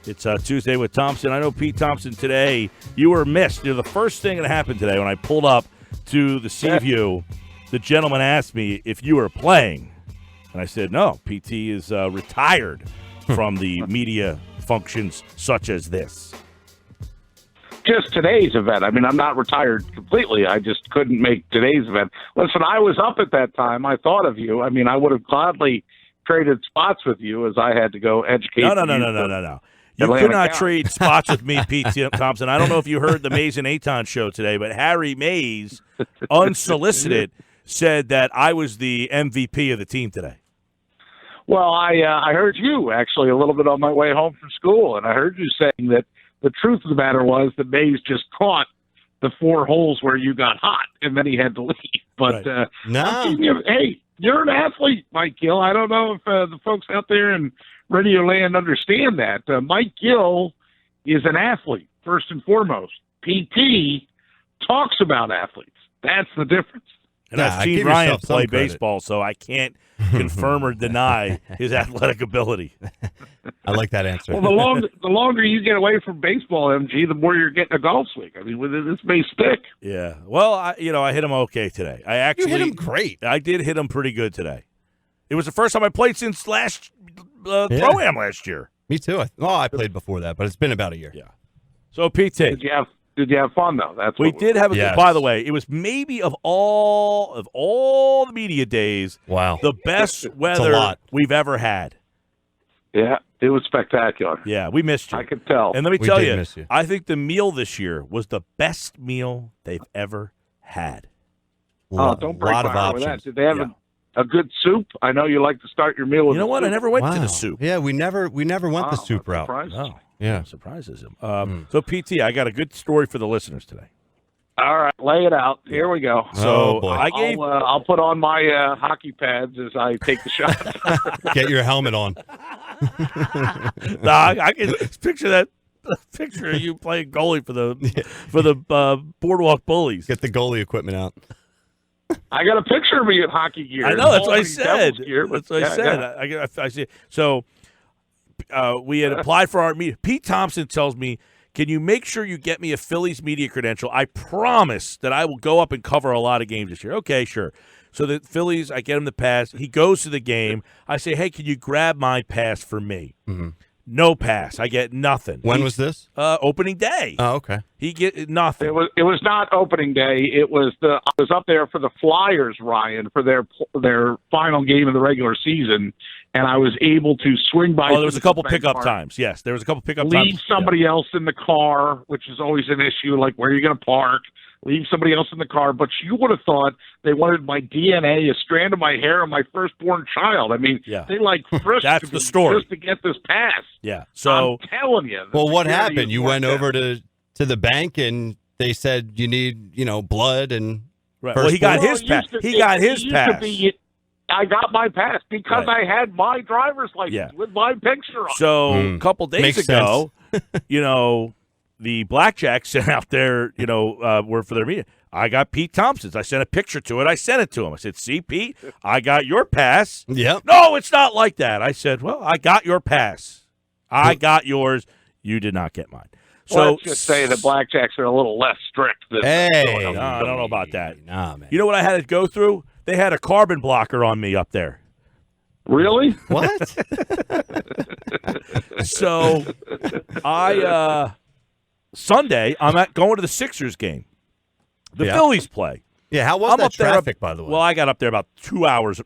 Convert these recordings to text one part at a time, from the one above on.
It's Tuesday with Thompson. I know, Pete Thompson, today you were missed. The first thing that happened today when I pulled up to the Seaview, the gentleman asked me if you were playing. And I said, no, PT is retired from the media functions such as this. Just today's event. I mean, I'm not retired completely. I just couldn't make today's event. Listen, I was up at that time. I thought of you. I mean, I would have gladly traded spots with you as I had to go educate. No. You could not trade spots with me, Pete Thompson. I don't know if you heard the Mays and Aton show today, but Harry Mays, unsolicited, said that I was the MVP of the team today. Well, I heard you, actually, a little bit on my way home from school, and I heard you saying that the truth of the matter was that Mays just caught the 4 holes where you got hot, and then he had to leave. But, right. Hey, you're an athlete, Mike Gill. I don't know if the folks out there in Radio Land understand that. Mike Gill is an athlete, first and foremost. PT talks about athletes. That's the difference. And I've seen Ryan play baseball, so I can't confirm or deny his athletic ability. I like that answer. Well, the longer you get away from baseball, MG, the more you're getting a golf swing. I mean, this may stick. Yeah. Well, I hit him okay today. You hit him great. I did hit him pretty good today. It was the first time I played since last Pro-Am last year. Me too. I played before that, but it's been about a year. Yeah. So, PT. Did you have fun, though? That's we what did have a yes. good. By the way, it was maybe of all the media days, wow, the best weather we've ever had. Yeah, it was spectacular. Yeah, we missed you. I could tell. And let me tell you, miss you, I think the meal this year was the best meal they've ever had. Don't break my heart with that. Did they have a good soup? I know you like to start your meal with. You know what? Soup. I never went to the soup. Yeah, we never went the soup route. No. Yeah, surprises him. So, PT, I got a good story for the listeners today. All right, lay it out. Here we go. So boy. I'll put on my hockey pads as I take the shot. Get your helmet on. I can picture that picture of you playing goalie for the Boardwalk Bullies. Get the goalie equipment out. I got a picture of me in hockey gear. I know. That's what I said. Gear, that's what I said. I see. So we had applied for our media. Pete Thompson tells me, can you make sure you get me a Phillies media credential? I promise that I will go up and cover a lot of games this year. Okay, sure. So the Phillies, I get him the pass. He goes to the game. I say, hey, can you grab my pass for me? Mm-hmm. No pass. I get nothing. When was this? Opening day. Oh, okay. He get nothing. It was not opening day. I was up there for the Flyers, Ryan, for their final game of the regular season, and I was able to swing by. Oh, there was a couple pickup times. Yes, there was a couple pickup times. Leave somebody else in the car, which is always an issue. Like, where are you going to park? Leave somebody else in the car. But you would have thought they wanted my DNA, a strand of my hair, and my firstborn child. I mean, they frisked That's the story. Just to get this pass. Yeah. So I'm telling you. Well, what happened? You went over to the bank and they said you need, blood and. Right. Well, he got his pass. He got his pass. I got my pass because I had my driver's license with my picture on. So a couple days ago, the Blackjacks sent out their, word for their media. I got Pete Thompson's. I sent a picture to it. I sent it to him. I said, see, Pete, I got your pass. Yep. No, it's not like that. I said, well, I got your pass. I got yours. You did not get mine. So let's just say the Blackjacks are a little less strict. I don't know about that. Nah, man. You know what I had to go through? They had a carbon blocker on me up there. Really? What? So Sunday, I'm going to the Sixers game. The Phillies play. Yeah, how was that traffic, by the way? Well, I got up there about 2 hours.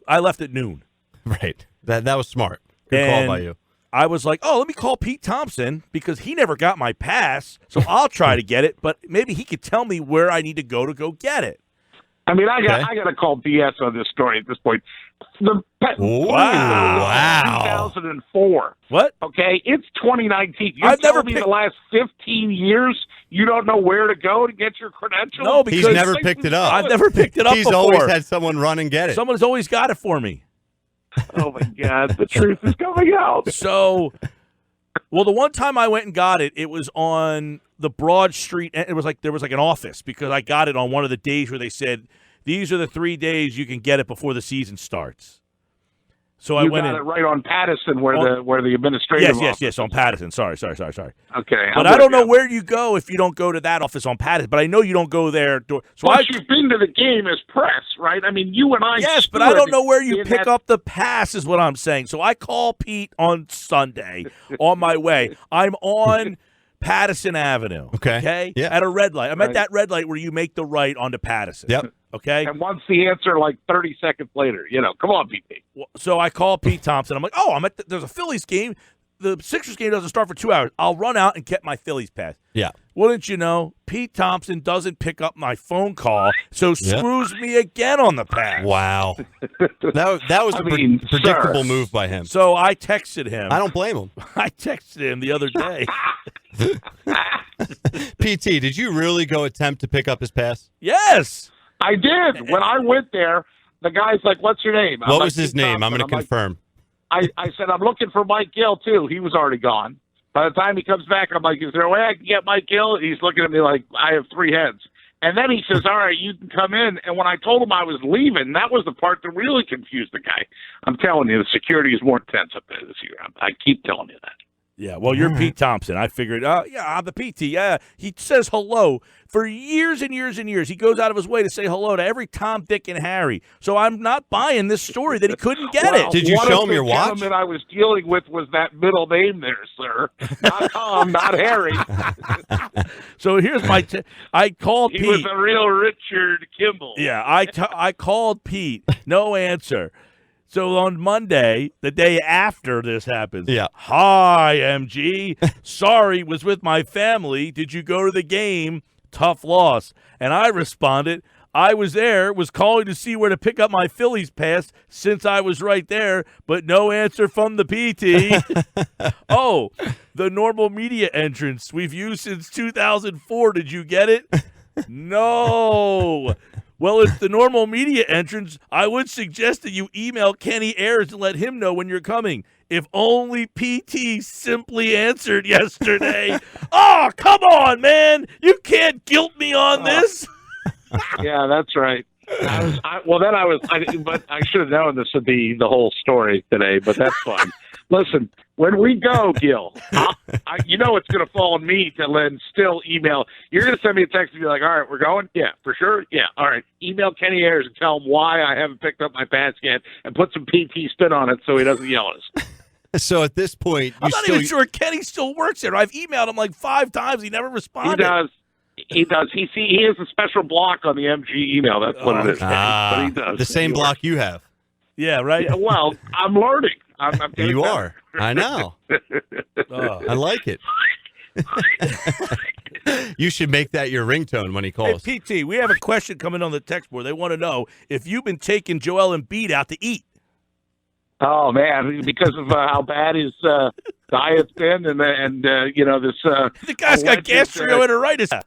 I left at noon. Right. That was smart. Good call by you. I was like, let me call Pete Thompson because he never got my pass, so I'll try to get it, but maybe he could tell me where I need to go get it. I mean, I got to call BS on this story at this point. Wow. 2004. What? Okay, it's 2019. I've never the last 15 years you don't know where to go to get your credentials? No, because he's never picked it up. I've never picked it up He's before. always had someone run and get it. Someone's always got it for me. Oh, my God. The truth is coming out. So, the one time I went and got it, it was on the Broad Street. It was there was an office because I got it on one of the days where they said, these are the 3 days you can get it before the season starts. So I went got in. it right on Patterson, where the administrative. Yes, on Patterson. Sorry. Okay, But I don't know where you go if you don't go to that office on Patterson. But I know you don't go there. So you've been to the game as press, right? I mean, you and I. Yes, but I don't know where you pick up the pass is what I'm saying. So I call Pete on Sunday on my way. I'm on Patterson Avenue. Okay? Yeah. At a red light. I'm at that red light where you make the right onto Patterson. Yep. Okay? And once the answer, like 30 seconds later, come on, PT. So I call Pete Thompson. I'm like, there's a Phillies game. The Sixers game doesn't start for 2 hours. I'll run out and get my Phillies pass. Yeah. Wouldn't you know, Pete Thompson doesn't pick up my phone call, so screws me again on the pass. Wow. that was a predictable move by him. So I texted him. I don't blame him. I texted him the other day. PT, did you really go attempt to pick up his pass? Yes. I did. When I went there, the guy's like, "What's your name?" What was his name? I'm going to confirm. I said, "I'm looking for Mike Gill, too." He was already gone. By the time he comes back, I'm like, "Is there a way I can get Mike Gill?" He's looking at me like, "I have 3 heads." And then he says, "All right, you can come in." And when I told him I was leaving, that was the part that really confused the guy. I'm telling you, the security is more intense up there this year. I keep telling you that. Yeah, well, you're Pete Thompson. I figured, I'm the PT. Yeah, he says hello for years and years and years. He goes out of his way to say hello to every Tom, Dick, and Harry. So I'm not buying this story that he couldn't get it. Did you show him your watch? The gentleman I was dealing with was that middle name there, sir. Not Tom, not Harry. So here's my I called Pete. He was a real Richard Kimball. Yeah, I called Pete. No answer. So on Monday, the day after this happens, hi, MG. Sorry, was with my family. Did you go to the game? Tough loss. And I responded, I was there, was calling to see where to pick up my Phillies pass since I was right there, but no answer from the PT. Oh, the normal media entrance we've used since 2004. Did you get it? No. Well, it's the normal media entrance. I would suggest that you email Kenny Ayers and let him know when you're coming. If only PT simply answered yesterday. Oh, come on, man. You can't guilt me on this. Yeah, that's right. But I should have known this would be the whole story today, but that's fine. Listen, when we go, Gill, you know it's going to fall on me to then still email. You're going to send me a text and be like, all right, we're going? Yeah, for sure? Yeah, all right. Email Kenny Ayers and tell him why I haven't picked up my pass yet and put some PT spin on it so he doesn't yell at us. So at this point, I'm not even sure Kenny still works there. I've emailed him like 5 times. He never responded. He does. He has a special block on the MG email. That's what it is. But he does. The same block you have. Yeah, right? Yeah, well, I'm learning. You are. I know. I like it. You should make that your ringtone when he calls. Hey, PT, we have a question coming on the text board. They want to know if you've been taking Joel Embiid out to eat. Oh, man, because of how bad his diet's been and this... the guy's got gastroenteritis.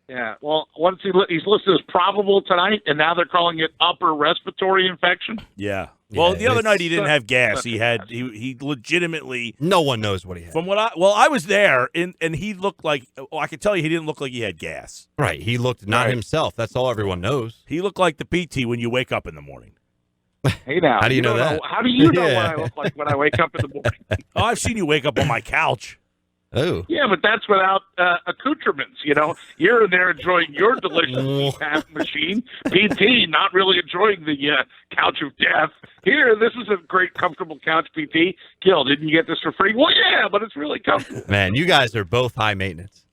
Yeah, well, once he's listed as probable tonight, and now they're calling it upper respiratory infection. Yeah. Well, the other night he didn't have gas. He legitimately. No one knows what he had. I was there, and he looked like. Well, I could tell you he didn't look like he had gas. Right. He looked not himself. That's all everyone knows. He looked like the PT when you wake up in the morning. Hey, now. How do you know that? How do you know what I look like when I wake up in the morning? Oh, I've seen you wake up on my couch. Oh. Yeah, but that's without accoutrements, You're in there enjoying your delicious tap machine. PT not really enjoying the couch of death. Here, this is a great, comfortable couch, PT. Gill, didn't you get this for free? Well, yeah, but it's really comfortable. Man, you guys are both high maintenance.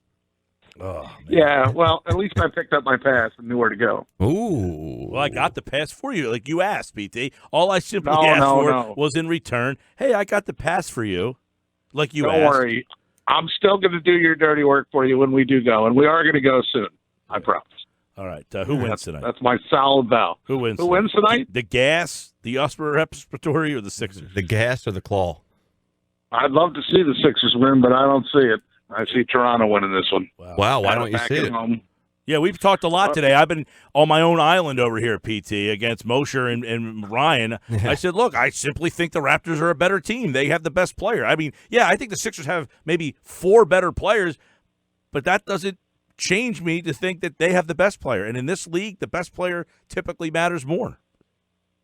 Oh, man. Yeah, well, at least I picked up my pass and knew where to go. Ooh. Well, I got the pass for you, like you asked, PT. All I simply asked was in return, hey, I got the pass for you, like you asked. Don't worry. I'm still going to do your dirty work for you when we do go, and we are going to go soon. I promise. All right. Who wins tonight? That's my solid vow. Who wins tonight? The gas, the upper respiratory, or the Sixers? The gas or the claw? I'd love to see the Sixers win, but I don't see it. I see Toronto winning this one. Wow. Why don't you see it? Home. Yeah, we've talked a lot today. I've been on my own island over here, PT, against Mosher and Ryan. Yeah. I said, look, I simply think the Raptors are a better team. They have the best player. I mean, yeah, I think the Sixers have maybe 4 better players, but that doesn't change me to think that they have the best player. And in this league, the best player typically matters more.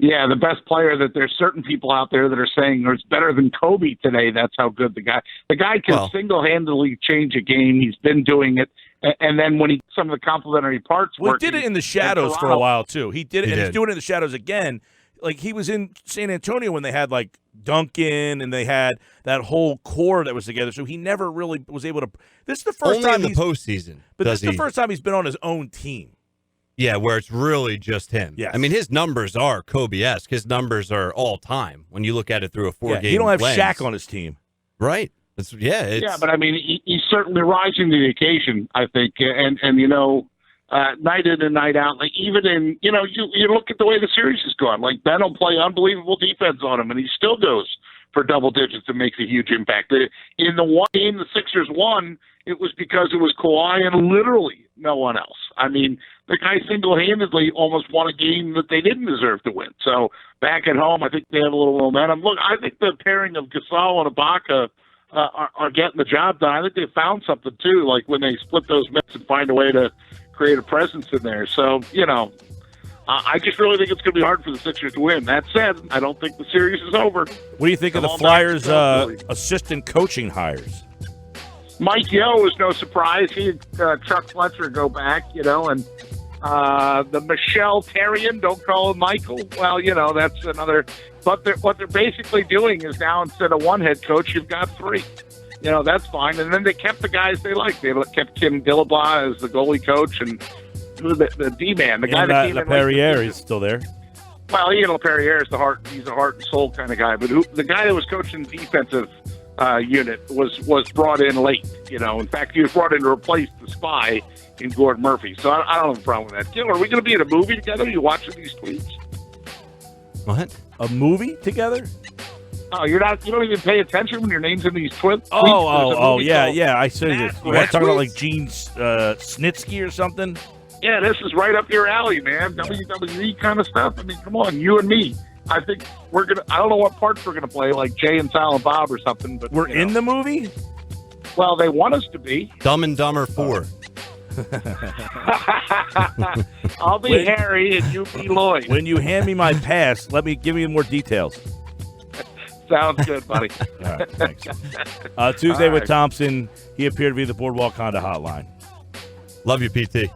Yeah, the best player that there's certain people out there that are saying is better than Kobe today. That's how good the guy can single-handedly change a game. He's been doing it. And then when some of the complementary parts he did it in the shadows for a while, too. He did it, and he's doing it in the shadows again. Like, he was in San Antonio when they had, like, Duncan, and they had that whole core that was together. So he never really was able to – this is the first time in the postseason. But this is the first time he's been on his own team. Yeah, where it's really just him. Yes. I mean, his numbers are Kobe-esque. His numbers are all-time when you look at it through a four-game lens. He don't have Shaq on his team. Right. But I mean, he's certainly rising to the occasion, I think. And night in and night out, like even in, you look at the way the series has gone. Like, Ben will play unbelievable defense on him, and he still goes for double digits and makes a huge impact. In the one game the Sixers won, it was because it was Kawhi and literally no one else. I mean, the guy single-handedly almost won a game that they didn't deserve to win. So back at home, I think they have a little momentum. Look, I think the pairing of Gasol and Ibaka are getting the job done. I think they found something, too, like when they split those minutes and find a way to create a presence in there. So, I just really think it's going to be hard for the Sixers to win. That said, I don't think the series is over. What do you think of the Flyers' assistant coaching hires? Mike Gill was no surprise. He and Chuck Fletcher go back, and the Michelle Terrian, don't call him Michael. Well, that's another. But what they're basically doing is now instead of one head coach, you've got three. That's fine. And then they kept the guys they liked. They kept Kim Dillabaugh as the goalie coach and the D-man, the guy that came in. LaPerriere is still there. Well, Ian LaPerriere is he's a heart and soul kind of guy. But the guy that was coaching the defensive unit was brought in late. In fact, he was brought in to replace the spy in Gordon Murphy. So I don't have a problem with that. Gill, are we going to be in a movie together? Are you watching these tweets? What? A movie together? Oh, you don't even pay attention when your name's in these tweets? Yeah. I see this. You want to talk about like Gene Snitsky or something? Yeah, this is right up your alley, man. WWE kind of stuff. I mean, come on, you and me. I think we're gonna. I don't know what parts we're gonna play, like Jay and Silent Bob or something. But we're in the movie. Well, they want us to be. Dumb and Dumber 4. I'll be Harry and you be Lloyd. When you hand me my pass, give me more details. Sounds good, buddy. All right, thanks. Tuesday with Thompson. He appeared to be the Boardwalk Honda hotline. Love you, PT.